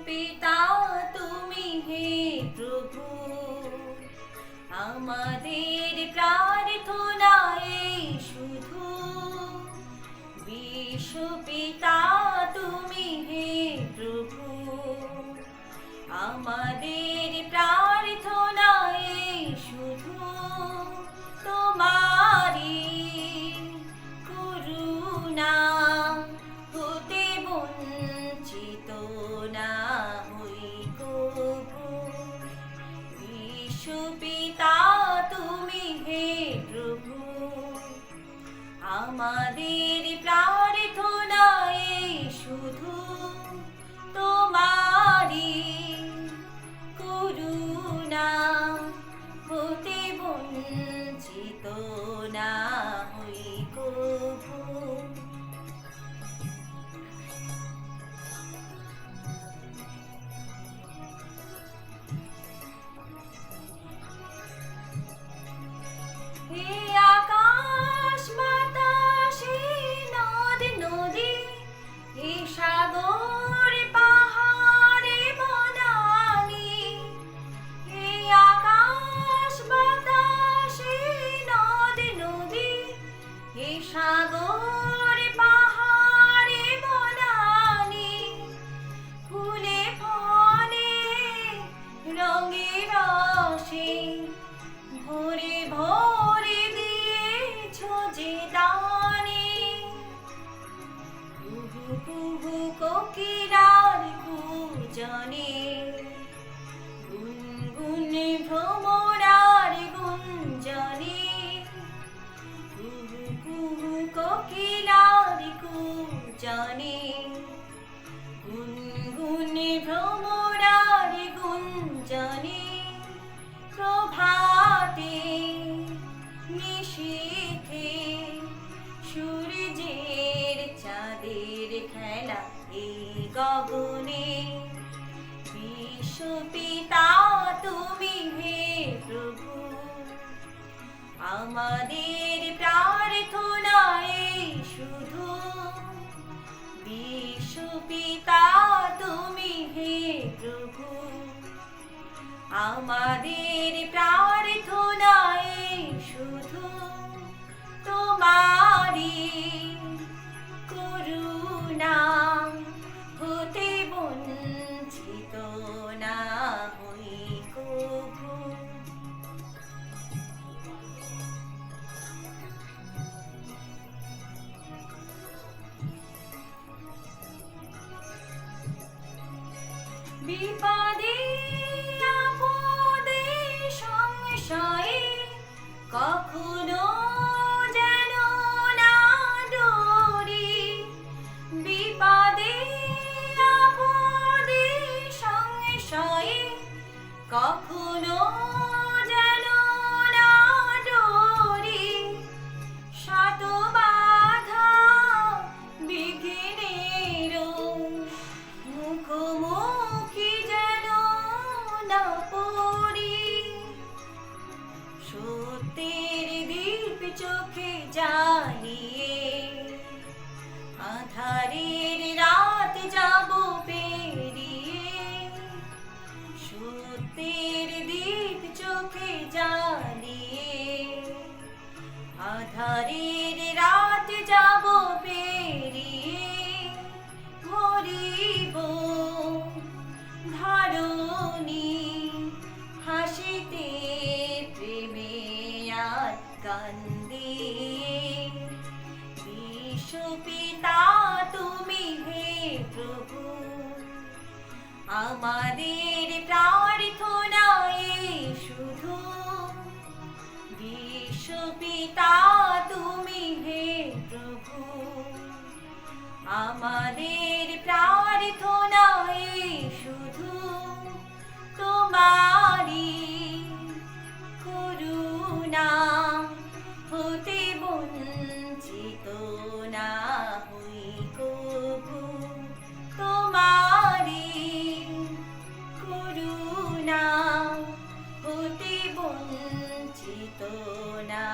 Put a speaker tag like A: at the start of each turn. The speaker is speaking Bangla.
A: পিতা তুমি হে প্রভু, আমাদের প্রার্থনা এই শুধু। বিশ্ব পিতা তুমি হে প্রভু, আমাদের প্রার্থনা এই শুধু। তোমারি করুণা হতে বঞ্চিত না হই কভু। বিশ্ব পিতা তুমি হে প্রভু, আমাদের প্রার্থনা এই শুধু। তোমারি করুণা হতে বঞ্চিত না হই কভু। হে আকাশ বাতাস নদ নদী, হে সাগর পাহাড়ে বনানী। হে আকাশ বাতাস নদ নদী, হে সাগর পাহাড়ে বনানী। ফুলে ফলে রঙে রসে ভরে ভরে দিয়েছ যে দানে। কুহু কুহু কোকিলার কূজনে, গুনগুন ভ্রমরার গুঞ্জনে। কুহু কুহু কোকিলার কূজনে, গুনগুন ভ্রমরার গুঞ্জনে। প্রভাতে নিশীথে সূর্যের চাঁদের খেলা এই গগনে। বিশ্ব পিতা তুমি হে প্রভু, আমাদের প্রার্থনা এই শুধু। বিশ্ব পিতা তুমি হে প্রভু, আমাদের প্রার্থনা এই শুধু। তোমারি করুণা হতে বঞ্চিত না হই কভু। বিপদে আপদে সংশয়ে কখনো যেন না ডরি। বিপদে আপদে সংশয়ে কখনো যেন না ডরি। শত বাধা বিঘ্নেরও মুখোমুখি যেন না পড়ি। সত্যের দীপ চোখে জ্বালিয়ে আঁধারের রাত যাব পেরিয়ে। সত্যের দীপ চোখে জ্বালিয়ে আঁধারের রাত যাব পেরিয়ে। ভরিব ধারণী হাসিতে প্রেমে আর গান দিয়ে। বিশ্ব পিতা তুমি হে প্রভু, আমাদের প্রার্থনা এই শুধু। বিশ্ব পিতা তুমি হে প্রভু, আমাদের প্রার্থনা এই শুধু। তোমারি করুণা হতে বঞ্চিত না হই কভু। তোমারি করুণা হতে বঞ্চিত না